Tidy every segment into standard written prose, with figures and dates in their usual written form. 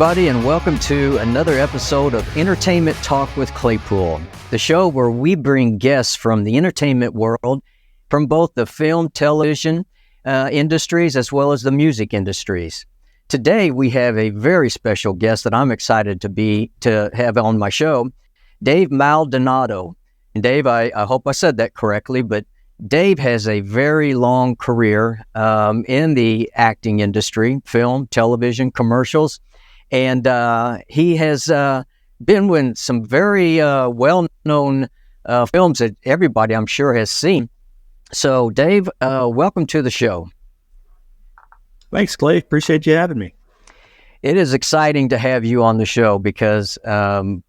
everybody, and welcome to another episode of Entertainment Talk with Claypool, the show where we bring guests from the entertainment world, from both the film, television industries, as well as the music industries. Today, we have a very special guest that I'm excited to have on my show, Dave Maldonado. And Dave, I hope I said that correctly, but Dave has a very long career in the acting industry, film, television, commercials. And he has been in some very well-known films that everybody, I'm sure, has seen. So, Dave, welcome to the show. Thanks, Clay. Appreciate you having me. It is exciting to have you on the show because,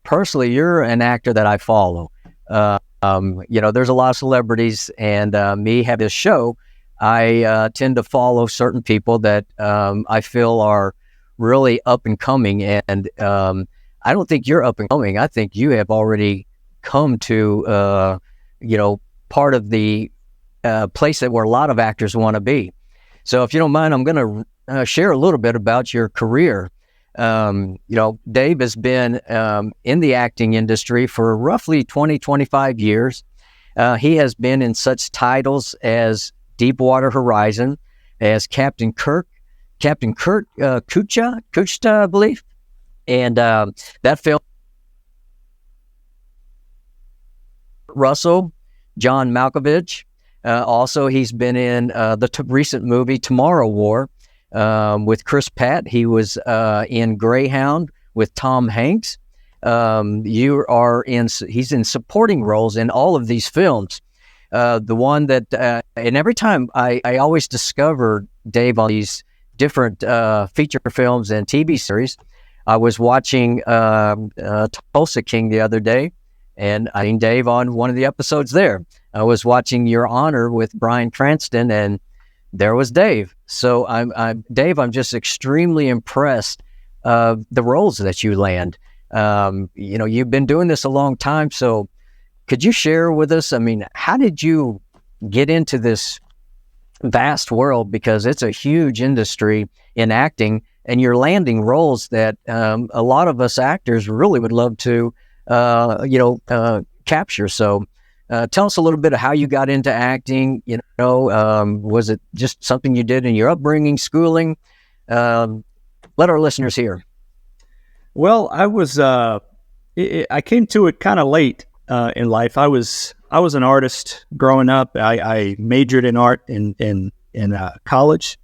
personally, you're an actor that I follow. There's a lot of celebrities, and me have this show. I tend to follow certain people that I feel are really up and coming, and I don't think you're up and coming. I think you have already come to, part of the place where a lot of actors want to be. So if you don't mind, I'm going to share a little bit about your career. Dave has been in the acting industry for roughly 20, 25 years. He has been in such titles as Deepwater Horizon, as Captain Kurt Kuchta, I believe. And that film, Russell, John Malkovich. Also, he's been in the recent movie Tomorrow War with Chris Pratt. He was in Greyhound with Tom Hanks. He's in supporting roles in all of these films. The one that, and every time I always discover Dave on these different feature films and TV series. I was watching Tulsa King the other day, and I seen Dave on one of the episodes there. I was watching Your Honor with Bryan Cranston, and there was Dave. So Dave, I'm just extremely impressed of the roles that you land. You've been doing this a long time, so could you share with us, how did you get into this vast world, because it's a huge industry in acting, and you're landing roles that a lot of us actors really would love to capture. So tell us a little bit of how you got into acting. Was it just something you did in your upbringing, schooling? Let our listeners hear. Well, I came to it kind of late in life. I was an artist growing up. I majored in art in college.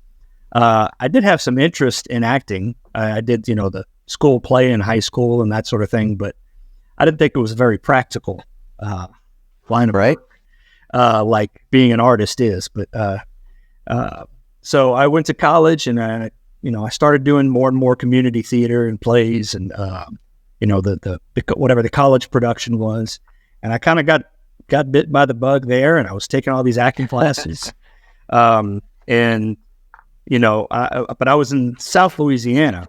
I did have some interest in acting. I did, the school play in high school and that sort of thing, but I didn't think it was a very practical line of work, like being an artist is. But so I went to college, and I started doing more and more community theater and plays, and the whatever the college production was, and I kind of got bit by the bug there, and I was taking all these acting classes. But I was in South Louisiana,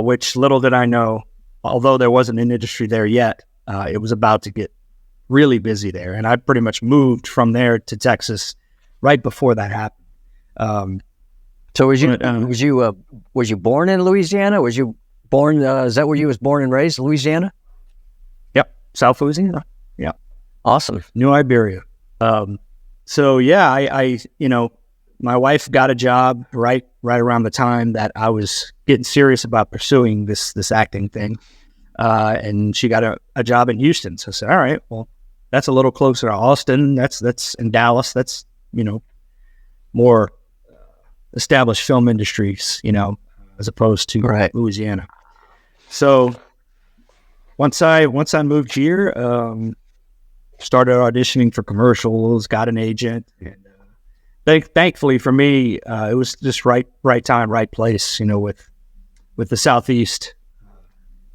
which little did I know, although there wasn't an industry there yet, it was about to get really busy there. And I pretty much moved from there to Texas right before that happened. So was you born in Louisiana? Was you born, is that where you was born and raised, Louisiana? Yep. South Louisiana. Yeah. Awesome. New Iberia. So yeah, I my wife got a job right around the time that I was getting serious about pursuing this acting thing. And she got a job in Houston. So I said, all right, well, that's a little closer to Austin. That's in Dallas. That's, more established film industries, as opposed to Louisiana. So once I moved here, started auditioning for commercials, got an agent. And thankfully for me, it was just right time, right place, with the Southeast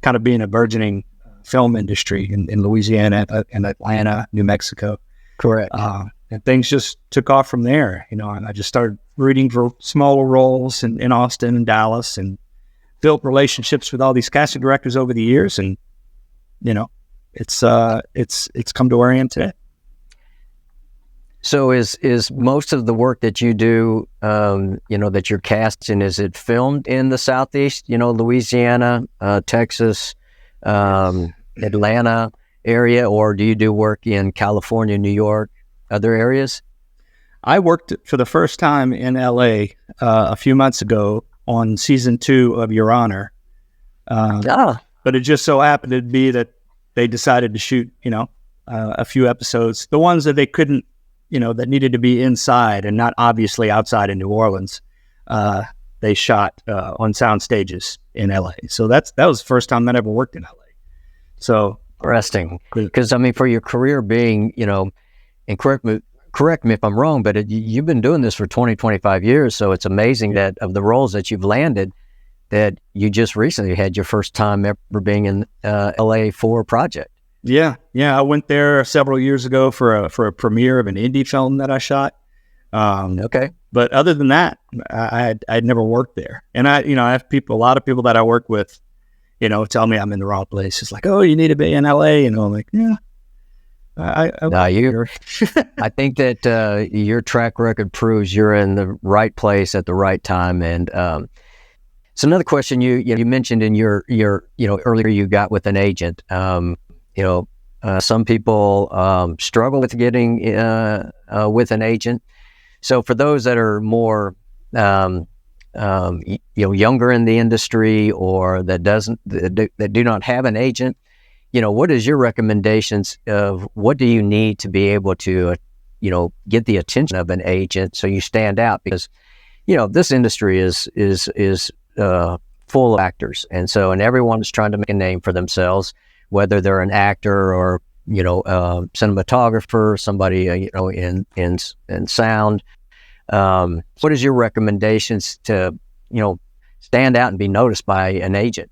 kind of being a burgeoning film industry in Louisiana and Atlanta, New Mexico. Correct. And things just took off from there. And I just started reading for smaller roles in Austin and Dallas, and built relationships with all these casting directors over the years. And, it's come to where I am today. So is most of the work that you do, that you're cast in, is it filmed in the Southeast, Louisiana, Texas, Atlanta area, or do you do work in California, New York, other areas? I worked for the first time in LA a few months ago on season 2 of Your Honor. But it just so happened to be that they decided to shoot, a few episodes, the ones that they couldn't, that needed to be inside and not obviously outside in New Orleans. They shot on sound stages in LA. So that was the first time that I ever worked in LA. So interesting, because for your career being, and correct me if I'm wrong, but you've been doing this for 20, 25 years. So it's amazing that of the roles that you've landed, that you just recently had your first time ever being in LA for a project. Yeah. I went there several years ago for a premiere of an indie film that I shot. Okay. But other than that, I'd never worked there. And I have a lot of people that I work with, tell me I'm in the wrong place. It's like, oh, you need to be in LA. And I'm like, yeah. I think that your track record proves you're in the right place at the right time. And so another question you mentioned in your earlier, you got with an agent. Some people struggle with getting with an agent. So for those that are more younger in the industry, or that do not have an agent, what is your recommendations of what do you need to be able to, get the attention of an agent so you stand out? Because, this industry is full of actors. And everyone is trying to make a name for themselves, whether they're an actor or, cinematographer, somebody, in sound. What is your recommendations to, stand out and be noticed by an agent?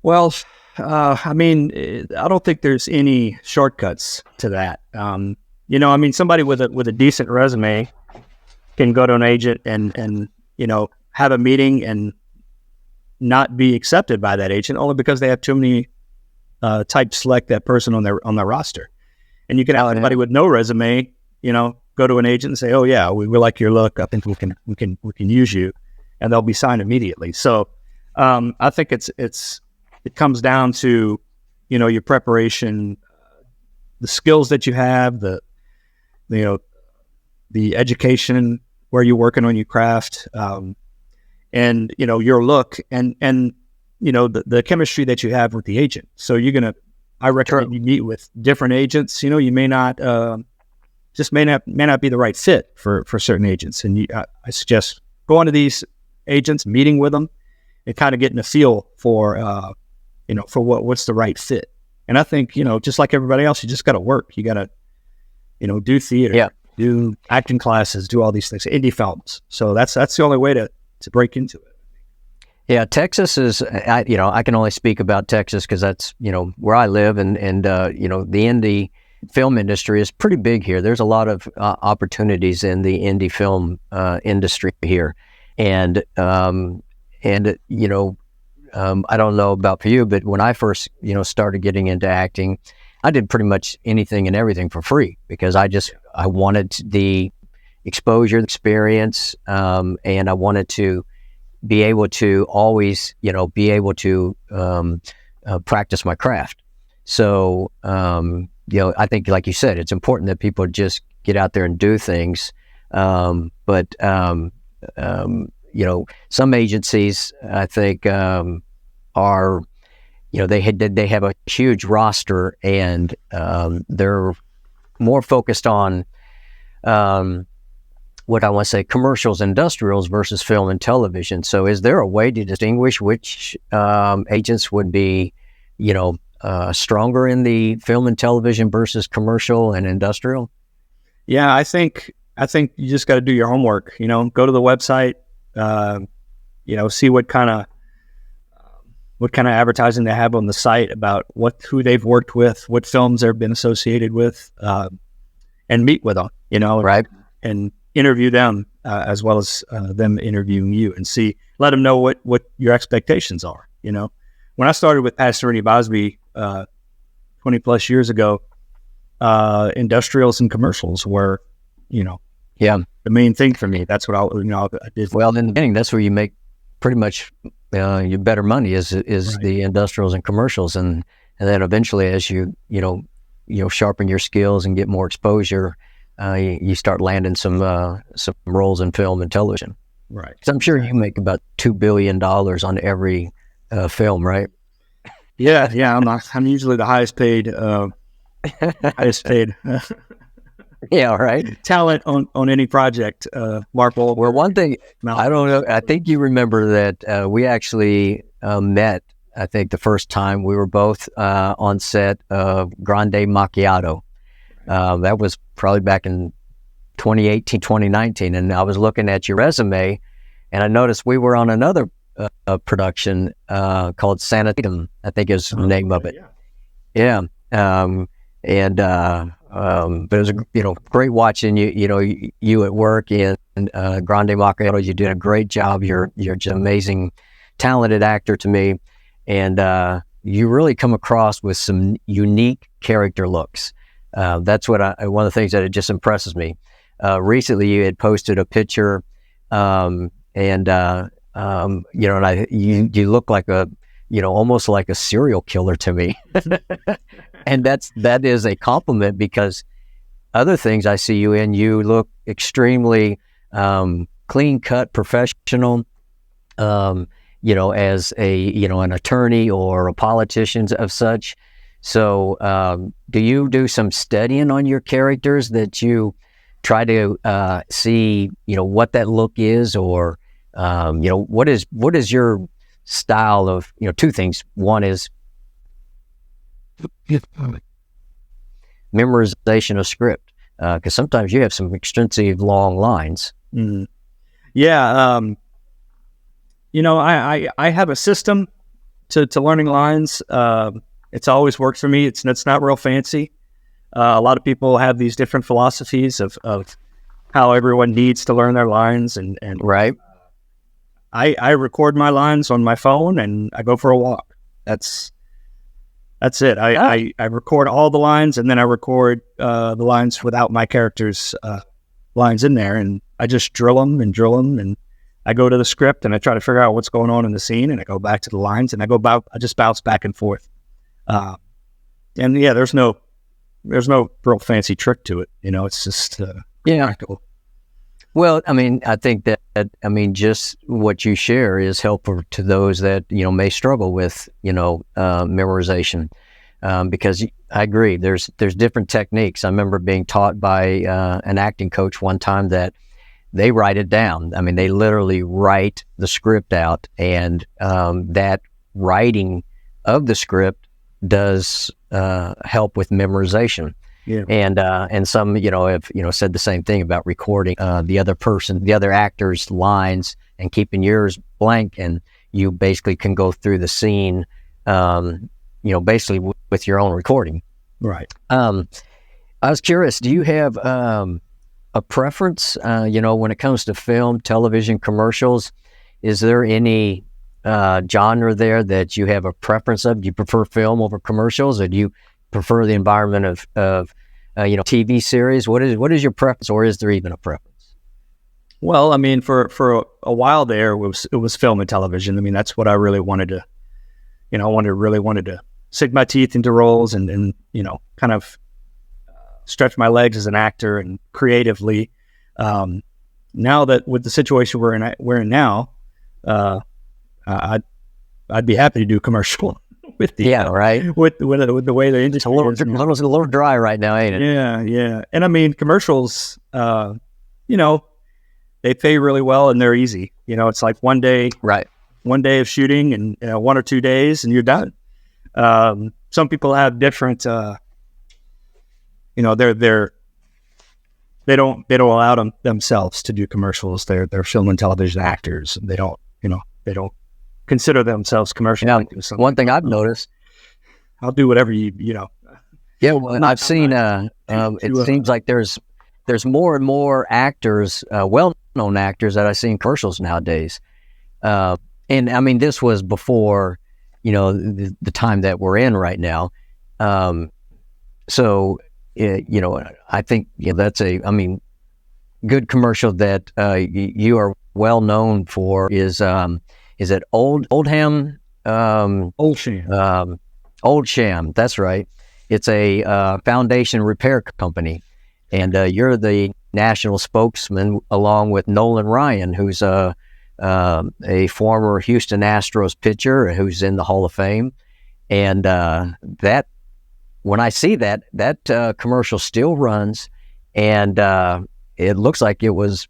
Well, I don't think there's any shortcuts to that. Somebody with a decent resume can go to an agent and have a meeting and not be accepted by that agent only because they have too many type select that person on their roster. And you can have somebody with no resume, go to an agent and say, oh yeah, we like your look. I think we can use you, and they'll be signed immediately. So I think it comes down to, your preparation, the skills that you have, the education, where you're working on your craft, and, your look and the chemistry that you have with the agent. So I recommend you meet with different agents. You may not, may not be the right fit for certain agents. And I suggest going to these agents, meeting with them, and kind of getting a feel for what's the right fit. And I think, just like everybody else, you just got to work. You got to, do theater, do acting classes, do all these things, indie films. So that's the only way to break into it. Yeah. Texas is, I can only speak about Texas because that's, where I live, and the indie film industry is pretty big here. There's a lot of opportunities in the indie film industry here. And I don't know about for you, but when I first, started getting into acting, I did pretty much anything and everything for free because I wanted the exposure, experience, and I wanted to be able to always, be able to practice my craft. So, I think, like you said, it's important that people just get out there and do things. But some agencies, I think, are, they have a huge roster, and they're more focused on what I want to say, commercials, industrials versus film and television. So is there a way to distinguish which agents would be, stronger in the film and television versus commercial and industrial? Yeah, I think you just got to do your homework. Go to the website, see what kind of advertising they have on the site about who they've worked with, what films they've been associated with, and meet with them. Right, and interview them as well as them interviewing you, and let them know what your expectations are. When I started with Pastor Ernie Bosby 20 plus years ago, industrials and commercials were, Yeah. the main thing for me. That's what I did. Well, in the beginning, that's where you make pretty much your better money is Right. the industrials and commercials, and then eventually, as you sharpen your skills and get more exposure, you start landing some roles in film and television. Right. 'Cause I'm sure you make about $2 billion on every film, right? Yeah. I'm usually the highest paid Yeah, right. talent on any project. Mark Wahlberg. Well, one thing I don't know, I think you remember that we actually met. I think the first time we were both on set of Grande Macchiato. That was probably back in 2018, 2019. And I was looking at your resume and I noticed we were on another production called Sanitatum, I think is the name of it. Yeah. But it was, great watching you at work in Grande Macchiato. You did a great job. You're just an amazing, talented actor to me. And you really come across with some unique character looks. That's what one of the things that it just impresses me. Recently, you had posted a picture, and you look like almost like a serial killer to me, and that is a compliment because other things I see you in, you look extremely clean cut, professional. As an attorney or a politician of such. So, do you do some studying on your characters that you try to see, what that look is, or what is your style of, two things. One is memorization of script, because sometimes you have some extensive long lines. Mm-hmm. Yeah. I have a system to learning lines. It's always worked for me. It's not real fancy. A lot of people have these different philosophies of how everyone needs to learn their lines, and right. I record my lines on my phone and I go for a walk. That's it. I record all the lines, and then I record the lines without my character's lines in there, and I just drill them, and I go to the script and I try to figure out what's going on in the scene, and I go back to the lines, and I just bounce back and forth. And yeah, there's no real fancy trick to it. It's just practical. Well, I think that just what you share is helpful to those that may struggle with memorization, because I agree. There's different techniques. I remember being taught by an acting coach one time that they write it down. They literally write the script out, and that writing of the script does help with memorization. Yeah. And some, have, said the same thing about recording the other actor's lines and keeping yours blank. And you basically can go through the scene, basically with your own recording. Right. I was curious, do you have a preference, when it comes to film, television, commercials? Is there any genre there that you have a preference of? Do you prefer film over commercials, or do you prefer the environment of TV series? What is your preference, or is there even a preference? Well, for a while there, it was film and television. That's what I really wanted to, wanted to sink my teeth into roles and kind of stretch my legs as an actor and creatively. Now that with the situation we're in now, I'd be happy to do commercial. With the with the way the industry is a little dry right now, ain't it? Yeah. And commercials, they pay really well and they're easy. It's like one day of shooting and 1 or 2 days and you're done. Some people have different, they don't allow themselves to do commercials. They're film and television actors. They don't consider themselves commercial. Now, one thing I've noticed, I'll do whatever you. Yeah, well, I've seen. It seems like there's more and more actors, well-known actors that I see in commercials nowadays. And this was before, the time that we're in right now. So I think that's I mean, good commercial that you are well known for is it Oldham? Oldsham. Old Sham. That's right. It's a foundation repair company, and you're the national spokesman along with Nolan Ryan, who's a former Houston Astros pitcher who's in the Hall of Fame. And that when I see that commercial still runs, and it looks like it was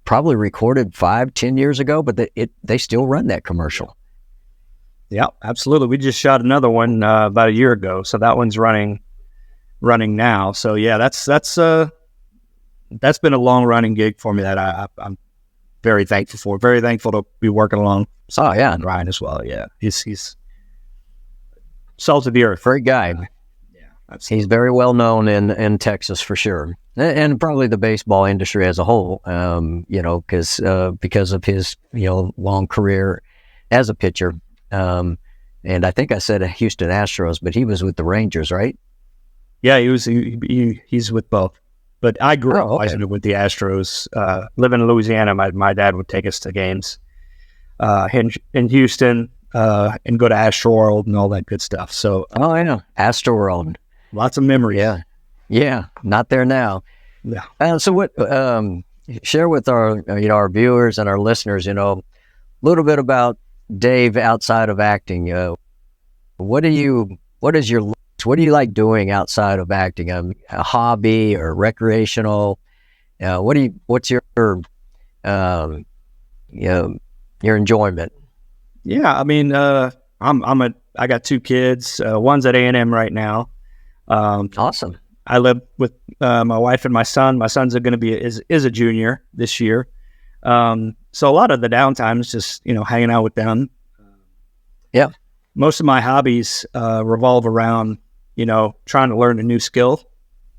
probably recorded 5-10 years ago, but they still run that commercial. Yeah, absolutely. We just shot another one about a year ago, so that one's running now. So yeah, that's been a long running gig for me that I'm very thankful for. Very thankful to be working along. Oh yeah, Ryan as well. Yeah, he's salt of the earth. Great guy. Yeah, absolutely. He's very well known in Texas for sure, and probably the baseball industry as a whole. Because of his long career as a pitcher. And I think I said Houston Astros, but he was with the Rangers, right? Yeah, he's with both. But I grew up with the Astros. Living in Louisiana, my dad would take us to games in Houston and go to Astroworld and all that good stuff. So, I know Astroworld, lots of memories. Yeah, not there now. Yeah. So what? Share with our viewers and our listeners, a little bit about Dave outside of acting. What is what do you like doing outside of acting? A hobby or recreational? What's your enjoyment? Yeah, I mean, I got 2 kids. One's at A&M right now. Awesome. I live with my wife and my son. My son's going to be is a junior this year. So a lot of the downtime is just hanging out with them. Yeah. Most of my hobbies revolve around trying to learn a new skill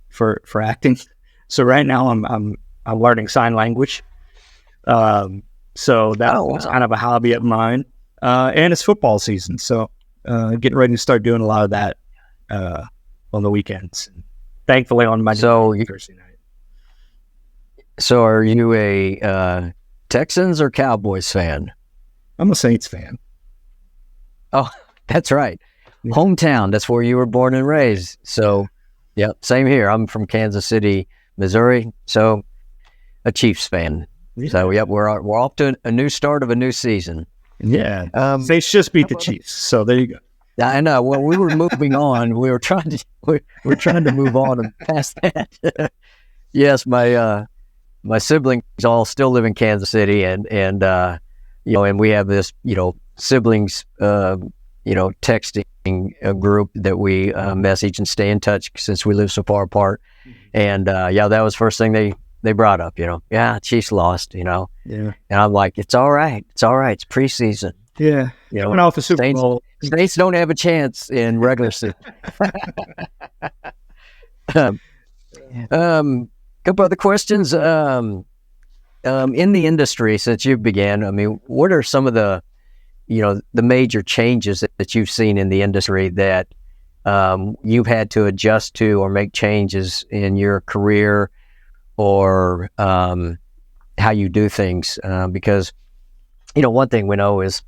for acting. So right now I'm learning sign language. So that's kind of a hobby of mine. And it's football season, so getting ready to start doing a lot of that on the weekends. Thankfully, on my Thursday night. So, are you a Texans or Cowboys fan? I'm a Saints fan. Oh, that's right. Yeah. Hometown. That's where you were born and raised. So, yeah, same here. I'm from Kansas City, Missouri. So, a Chiefs fan. Yeah. So, yeah, we're off to a new start of a new season. Yeah, Saints just beat the Chiefs. So there you go. I know. Well, we were moving on. We were trying to move on and past that. Yes, my siblings all still live in Kansas City, and we have this siblings texting group that we message and stay in touch since we live so far apart. And that was the first thing they brought up. Chiefs lost. Yeah, and I'm like, it's all right. It's preseason. Yeah, coming off the Super Bowl. Saints don't have a chance in regular season. Couple other questions. In the industry, since you began, I mean, what are some of the major changes that you've seen in the industry that you've had to adjust to or make changes in your career or how you do things? Because, one thing we know is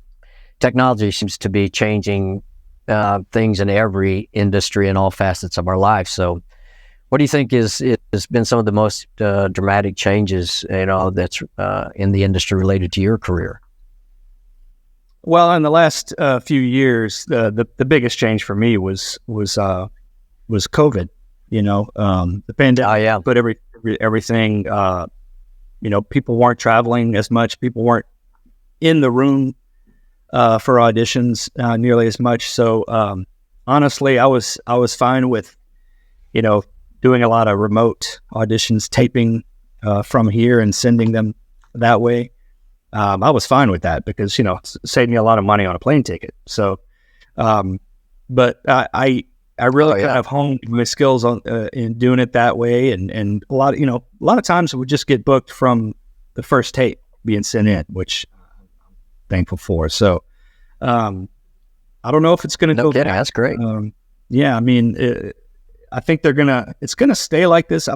technology seems to be changing things in every industry and all facets of our life. So what do you think has been some of the most dramatic changes, that's in the industry related to your career? Well, in the last few years, the biggest change for me was COVID. The pandemic put everything. People weren't traveling as much. People weren't in the room for auditions nearly as much. So honestly, I was fine with doing a lot of remote auditions, taping from here and sending them that way. I was fine with that because, it saved me a lot of money on a plane ticket. So, but I really kind of honed my skills on in doing it that way. And a lot of times it would just get booked from the first tape being sent in, which I'm thankful for. So, I don't know if it's going to go back. That's great. I mean, I think it's gonna stay like this.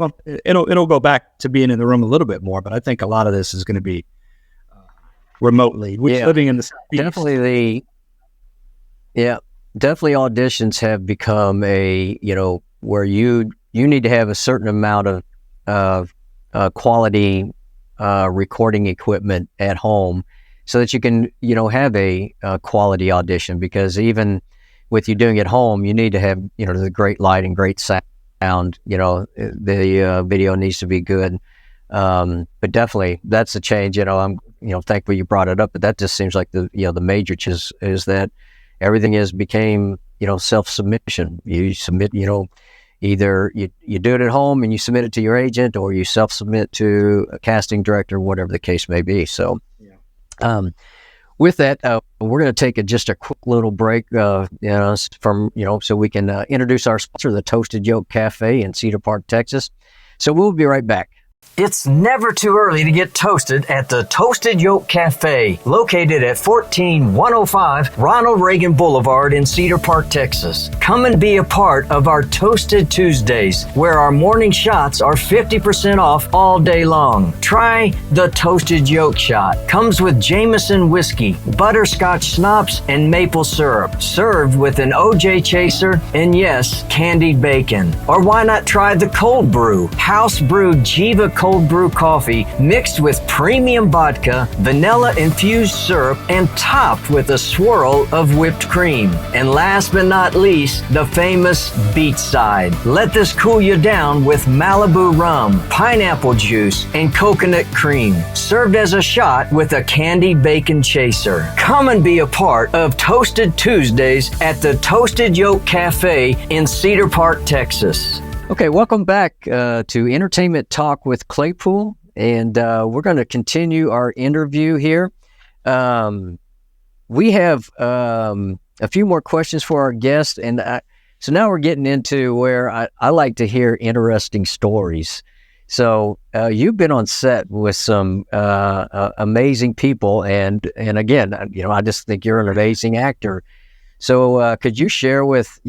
It'll go back to being in the room a little bit more, but I think a lot of this is going to be remotely. We're living in the Southeast. Definitely auditions have become where you need to have a certain amount of quality recording equipment at home so that you can, have a quality audition, because even with you doing it at home, you need to have, the great light and great sound. The video needs to be good. But definitely that's a change. I'm, thankful you brought it up, but that just seems like the major is that everything became, self-submission. You submit, either you do it at home and you submit it to your agent, or you self-submit to a casting director, whatever the case may be. So, with that, we're going to take just a quick little break, so we can introduce our sponsor, the Toasted Yolk Cafe in Cedar Park, Texas. So we'll be right back. It's never too early to get toasted at the Toasted Yolk Cafe, located at 14105 Ronald Reagan Boulevard in Cedar Park, Texas. Come and be a part of our Toasted Tuesdays, where our morning shots are 50% off all day long. Try the Toasted Yolk Shot. Comes with Jameson whiskey, butterscotch schnapps, and maple syrup, served with an OJ chaser and, yes, candied bacon. Or why not try the cold brew, house brewed Jiva cold brew coffee mixed with premium vodka, vanilla infused syrup, and topped with a swirl of whipped cream. And last but not least, the famous beachside. Let this cool you down with Malibu rum, pineapple juice, and coconut cream, served as a shot with a candied bacon chaser. Come and be a part of Toasted Tuesdays at the Toasted Yolk Cafe in Cedar Park, Texas. Okay, welcome back to Entertainment Talk with Claypool, and we're going to continue our interview here. We have a few more questions for our guest, and so now we're getting into where I like to hear interesting stories. So you've been on set with some amazing people, and again, I just think you're an amazing actor. So could you share with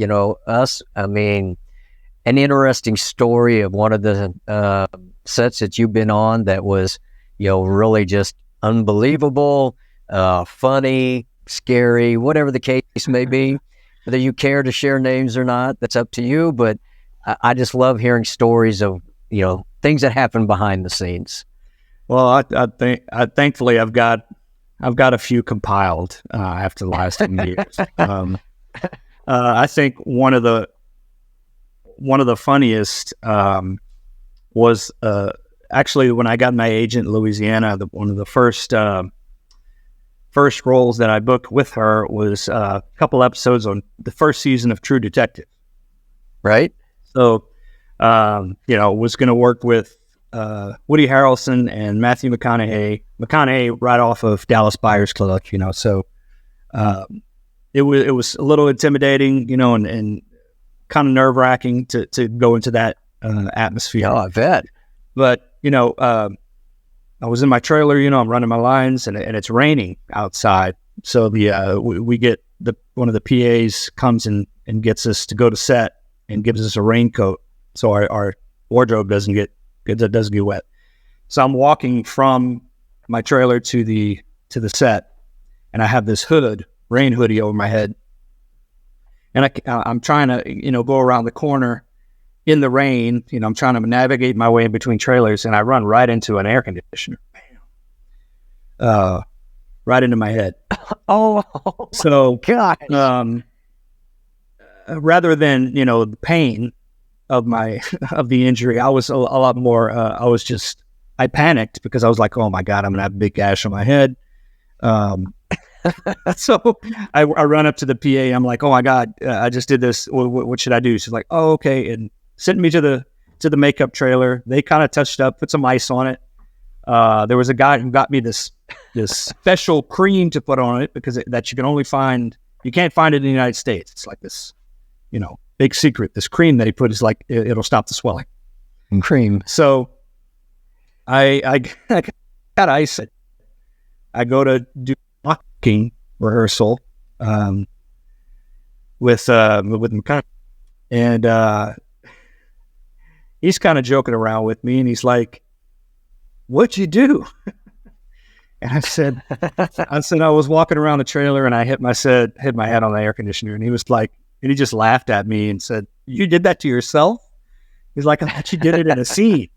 us? An interesting story of one of the sets that you've been on that was, really just unbelievable, funny, scary, whatever the case may be. Whether you care to share names or not, that's up to you. But I just love hearing stories of, things that happen behind the scenes. Well, thankfully I've got a few compiled after the last 10 years. I think one of the funniest was actually when I got my agent in Louisiana. One of the first roles that I booked with her was a couple episodes on the first season of True Detective. Right. So, was going to work with Woody Harrelson and Matthew McConaughey. McConaughey right off of Dallas Buyers Club. So it was a little intimidating, and kind of nerve-wracking to go into that atmosphere. Oh, I bet. But, I was in my trailer, I'm running my lines, and it's raining outside. So we get one of the PAs comes and gets us to go to set and gives us a raincoat so our wardrobe doesn't get wet. So I'm walking from my trailer to the set, and I have this rain hoodie over my head. And I'm trying to, go around the corner in the rain. I'm trying to navigate my way in between trailers, and I run right into an air conditioner. Bam. Right into my head. Oh, so gosh. Rather than, the pain of the injury, I was a lot more, I panicked because I was like, oh my God, I'm going to have a big gash on my head. So I run up to the PA. I'm like, oh my God, I just did this. What should I do? She's like, oh, okay. And sent me to the makeup trailer. They kind of touched up, put some ice on it. There was a guy who got me this special cream to put on it because that you can't find it in the United States. It's like this, big secret. This cream that he put is like, it'll stop the swelling. Cream. So I got ice. I go to do walking rehearsal with McConaughey, and he's kind of joking around with me, and he's like, "What'd you do?" And I said I was walking around the trailer and I hit my head on the air conditioner, and he was like, and he just laughed at me and said, "You did that to yourself?" He's like, "I thought you did it in a scene."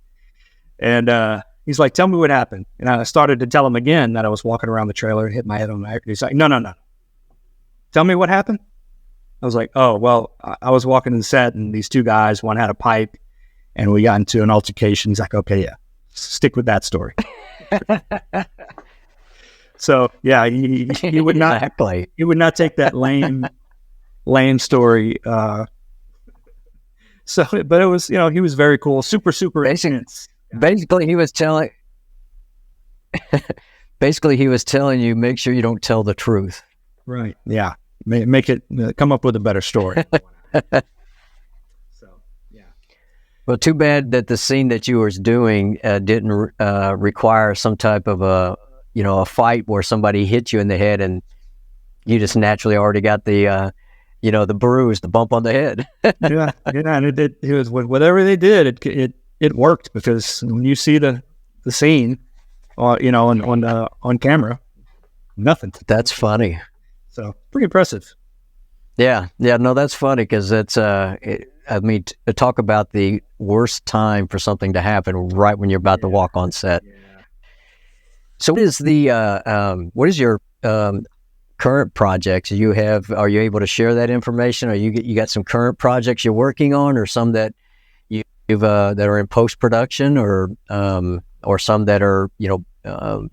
And he's like, "Tell me what happened." And I started to tell him again that I was walking around the trailer and hit my head on the air conditioner. He's like, No. Tell me what happened. I was like, "Oh, well, I was walking in the set and these two guys, one had a pipe and we got into an altercation." He's like, "Okay, yeah, stick with that story." So yeah, he would not Exactly. he would not take that lame story. So, but it was, he was very cool, super intense. Basically, he was telling. Basically, he was telling you, make sure you don't tell the truth. Right. Yeah. Make it come up with a better story. So yeah. Well, too bad that the scene that you was doing didn't require some type of a fight where somebody hit you in the head and you just naturally already got the the bruise, the bump on the head. yeah, and it was whatever they did, it worked, because when you see the scene, on camera, nothing. That's funny. So pretty impressive. Yeah, no, that's funny because it's to talk about the worst time for something to happen right when you're about to walk on set. Yeah. So what is your current projects you have? Are you able to share that information? Or you got some current projects you're working on, or some that you've that are in post production, or some that are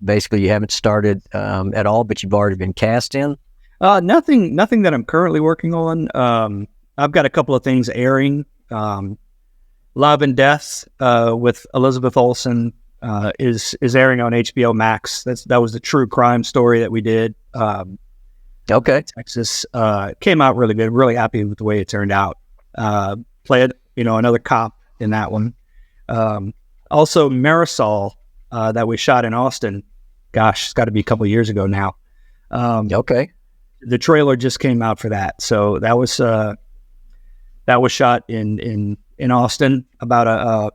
basically you haven't started at all, but you've already been cast in? Nothing that I'm currently working on. I've got a couple of things airing. Love and Death with Elizabeth Olsen is airing on HBO Max. That was the true crime story that we did. Okay. Texas, came out really good. Really happy with the way it turned out. Played, another cop in that one. Also Marisol, that we shot in Austin. Gosh, it's got to be a couple of years ago now. Okay. The trailer just came out for that. So that was shot in Austin, about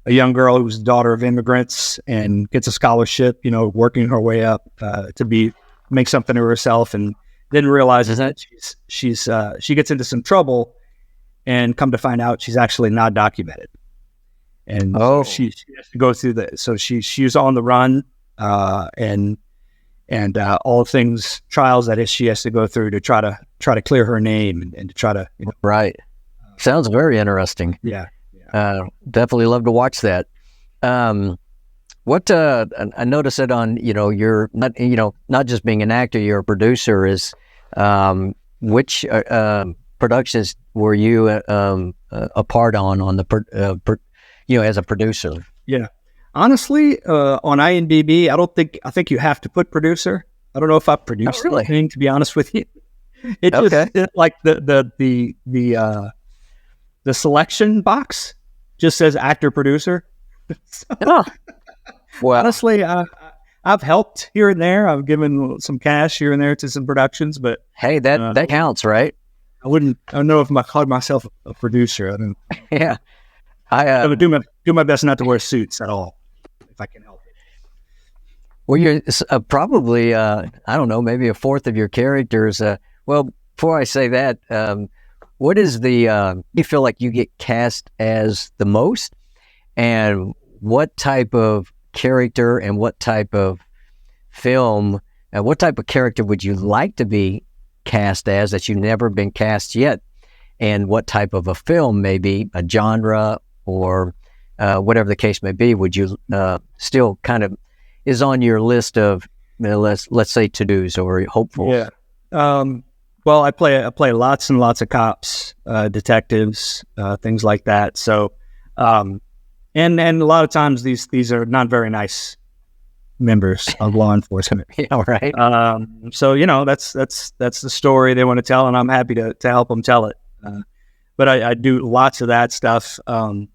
a young girl who's the daughter of immigrants and gets a scholarship, working her way up to make something of herself, and then realizes that she gets into some trouble, and come to find out she's actually not documented. And so she has to go through so she's on the run, and all things, trials that she has to go through to try to clear her name and to try to, Right. Sounds very interesting. Yeah. Definitely love to watch that. What I noticed that on you're not just being an actor, you're a producer. Is which productions were you a part on the as a producer? Yeah, honestly, on IMDb, I think you have to put producer. I don't know if I produced anything, to be honest with you. It just like the selection box just says actor producer. So, well, honestly, I've helped here and there. I've given some cash here and there to some productions, but hey, that counts, right? I don't know if I called myself a producer. I don't. Yeah, I would do my best not to wear suits at all, if I can help it. Well, you're probably I don't know, maybe a fourth of your characters. Well, before I say that, what is you feel like you get cast as the most, and what type of character and what type of film and what type of character would you like to be cast as that you've never been cast yet, and what type of a film, maybe a genre or whatever the case may be, would you still kind of is on your list of let's say to-dos or hopefuls? Yeah. Well, I play lots and lots of cops, detectives, things like that. So, and a lot of times these are not very nice members of law enforcement. Yeah, right. So that's the story they want to tell, and I'm happy to help them tell it. But I do lots of that stuff. We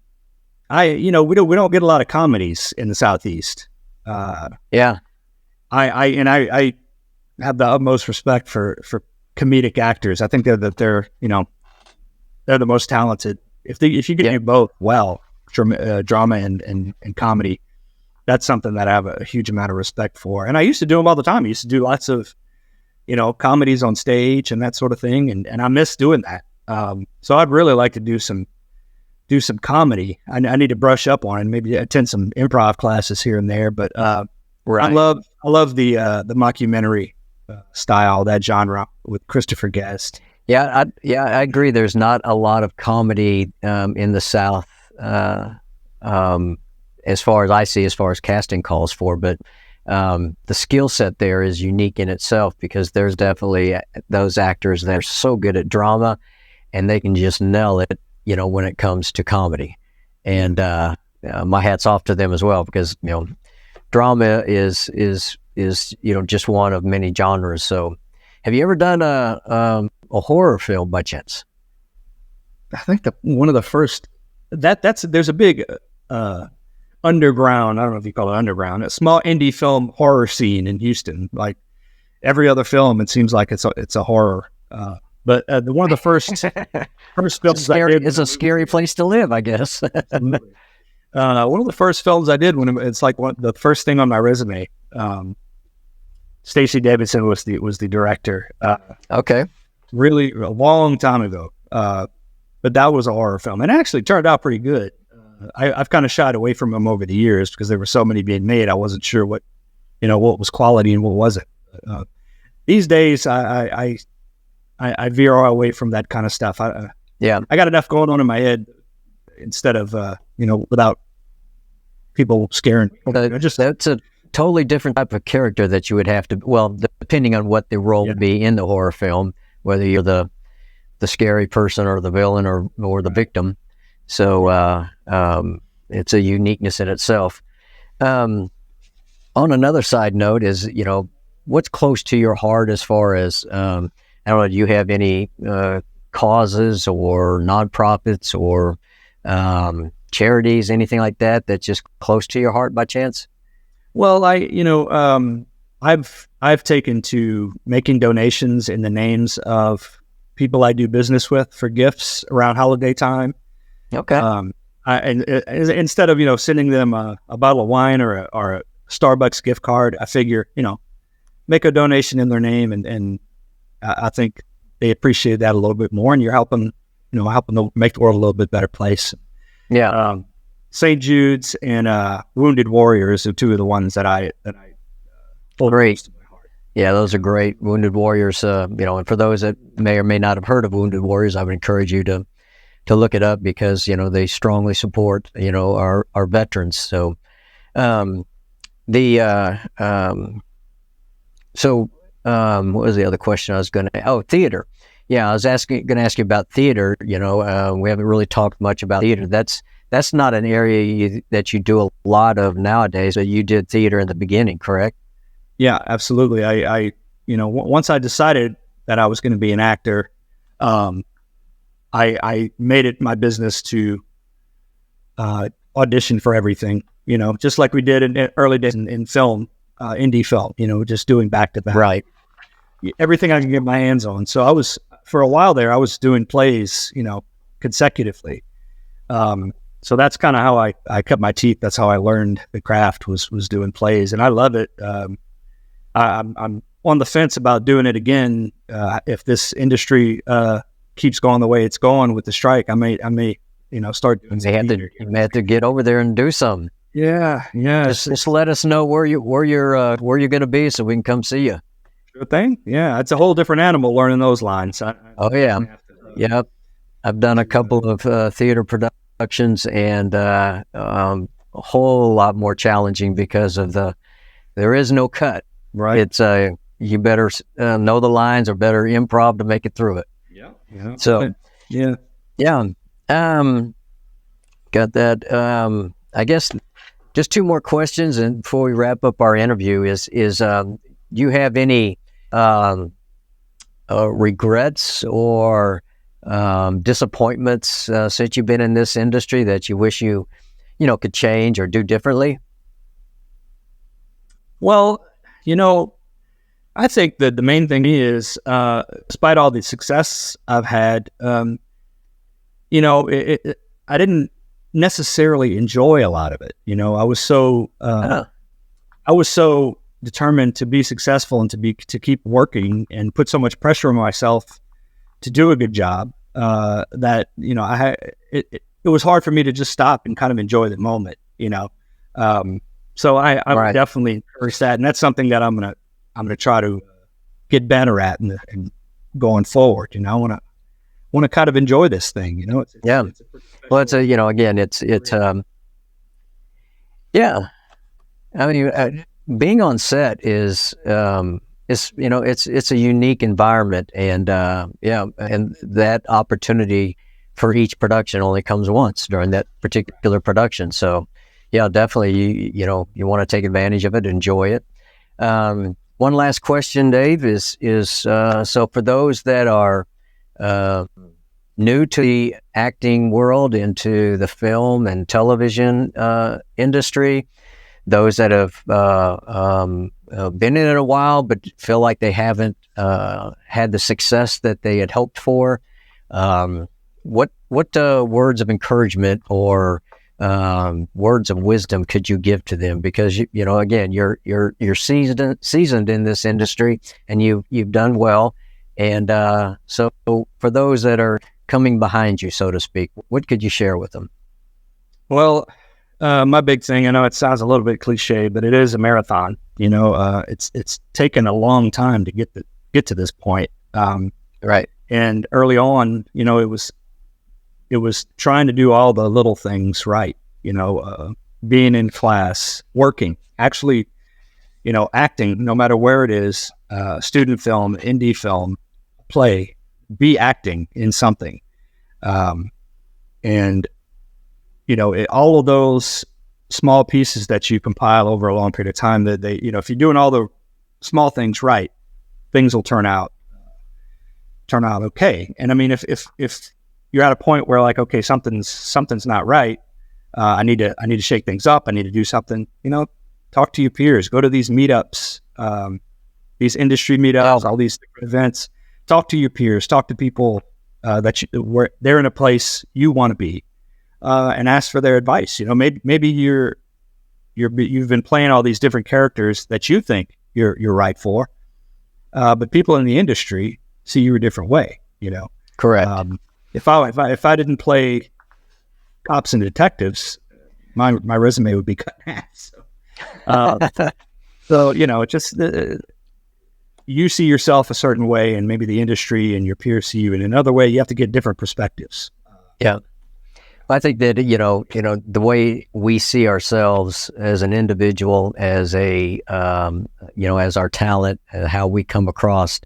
don't get a lot of comedies in the Southeast. Yeah. I have the utmost respect for comedic actors. I think they're the most talented. If you can do both well, drama and comedy. That's something that I have a huge amount of respect for. And I used to do them all the time. I used to do lots of, comedies on stage and that sort of thing. And I miss doing that. So I'd really like to do some comedy. I need to brush up on it and maybe attend some improv classes here and there. But Right. I love the mockumentary style, that genre with Christopher Guest. Yeah, I agree. There's not a lot of comedy in the South, as far as I see, as far as casting calls for. But the skill set there is unique in itself, because there's definitely those actors that are so good at drama, and they can just nail it, when it comes to comedy. And my hat's off to them as well, because drama is just one of many genres. So, have you ever done a horror film by chance? I think one of the first there's a big underground, I don't know if you call it underground, a small indie film horror scene in Houston. Like every other film, it seems like it's a horror. But one of the first films It's a scary place to live, I guess. one of the first films I did, when it's like the first thing on my resume. Stacey Davidson was the director. Okay. Really a long time ago. But that was a horror film, and it actually turned out pretty good. I've kind of shied away from them over the years because there were so many being made. I wasn't sure what was quality and what wasn't. These days, I veer away from that kind of stuff. I got enough going on in my head instead of without people scaring me. That's a totally different type of character that you would have to. Well, depending on what the role would be in the horror film, whether you're the scary person or the villain or the victim. So it's a uniqueness in itself. On another side note is, what's close to your heart as far as, I don't know, do you have any causes or nonprofits or charities, anything like that, that's just close to your heart by chance? Well, I've taken to making donations in the names of people I do business with for gifts around holiday time. Okay. Instead of sending them a bottle of wine or a Starbucks gift card, I figure make a donation in their name, and I think they appreciate that a little bit more, and you're helping to make the world a little bit better place. Yeah. St. Jude's and Wounded Warriors are two of the ones that I hold close to my heart. Yeah, those are great. Wounded Warriors, and for those that may or may not have heard of Wounded Warriors, I would encourage you to look it up, because they strongly support our veterans. So what was the other question I was going to? Oh, theater. Yeah, I was going to ask you about theater. We haven't really talked much about theater. That's not an area that you do a lot of nowadays, but you did theater in the beginning, correct? Yeah, absolutely. I once I decided that I was going to be an actor, I made it my business to audition for everything, just like we did in early days in film, indie film, just doing back to back. Right. Everything I can get my hands on. So for a while there, I was doing plays, consecutively. So that's kind of how I cut my teeth. That's how I learned the craft was doing plays, and I love it. I'm on the fence about doing it again. If this industry keeps going the way it's going with the strike, I may start doing. You may have to get over there and do something. Yeah. Just let us know where you're going to be, so we can come see you. Sure thing. Yeah, it's a whole different animal learning those lines. Yep. I've done a couple of theater productions, and a whole lot more challenging because of there is no cut. Right. It's you better know the lines, or better improv to make it through it. Yeah. So yeah. Got that. I guess just two more questions, and before we wrap up our interview, is do you have any regrets or disappointments since you've been in this industry that you wish you could change or do differently? Well, I think that the main thing is, despite all the success I've had, I didn't necessarily enjoy a lot of it. You know, I was so determined to be successful and to keep working and put so much pressure on myself to do a good job that, you know, it was hard for me to just stop and kind of enjoy the moment, you know. So I would Right. definitely encourage that, and that's something that I'm gonna try to get better at and going forward. You know, I want to kind of enjoy this thing. You know, Yeah. it's a pretty Well, it's special. you know, again, yeah. I mean, being on set is, you know, it's a unique environment, and yeah, and that opportunity for each production only comes once during that particular production. So, yeah, definitely, you know, you want to take advantage of it, enjoy it. One last question, Dave, is so for those that are uh, new to the acting world, into the film and television industry, those that have been in it a while but feel like they haven't had the success that they had hoped for, what words of encouragement or words of wisdom could you give to them? Because you know, again, you're seasoned in this industry, and you've done well, and so for those that are coming behind you, so to speak, what could you share with them? Well, my big thing, I know it sounds a little bit cliche, but it is a marathon. You know, it's taken a long time to get to this point. Right. And early on, you know, it was trying to do all the little things right. You know, being in class, working, actually, you know, acting, no matter where it is, student film, indie film, play, be acting in something. And you know, all of those small pieces that you compile over a long period of time, that they, you know, if you're doing all the small things right, things will turn out okay. And I mean, if you're at a point where like, okay, something's not right, I need to shake things up. I need to do something. You know, talk to your peers. Go to these meetups, these industry meetups, all these different events. Talk to your peers. Talk to people where they're in a place you want to be. And ask for their advice. You know, maybe you've been playing all these different characters that you think you're right for, but people in the industry see you a different way. You know, Correct. If I didn't play cops and detectives, my resume would be cut in half. So you know, it just you see yourself a certain way, and maybe the industry and your peers see you in another way. You have to get different perspectives. Yeah. I think that, you know, the way we see ourselves as an individual, as a, you know, as our talent, how we come across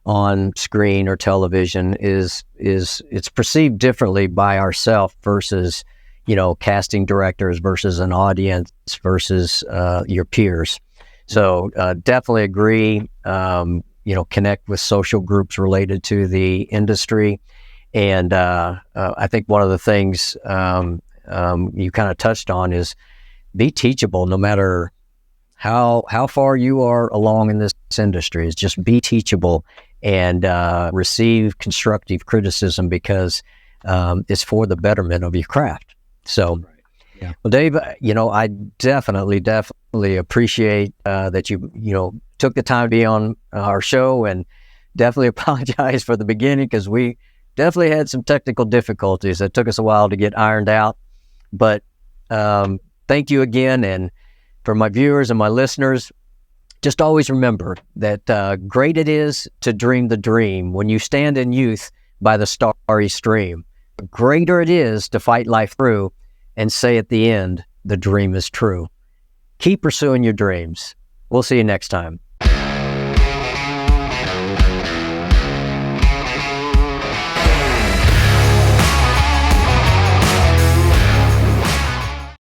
on screen or television is it's perceived differently by ourselves versus, you know, casting directors versus an audience versus your peers. So definitely agree. You know, connect with social groups related to the industry. And I think one of the things you kind of touched on is be teachable, no matter how far you are along in this industry. Is just be teachable and receive constructive criticism, because it's for the betterment of your craft. So, Right. Yeah. well, Dave, you know, I definitely appreciate that you know, took the time to be on our show, and definitely apologize for the beginning, because we definitely had some technical difficulties that took us a while to get ironed out. But thank you again. And for my viewers and my listeners, just always remember that great it is to dream the dream when you stand in youth by the starry stream. Greater it is to fight life through and say at the end, the dream is true. Keep pursuing your dreams. We'll see you next time.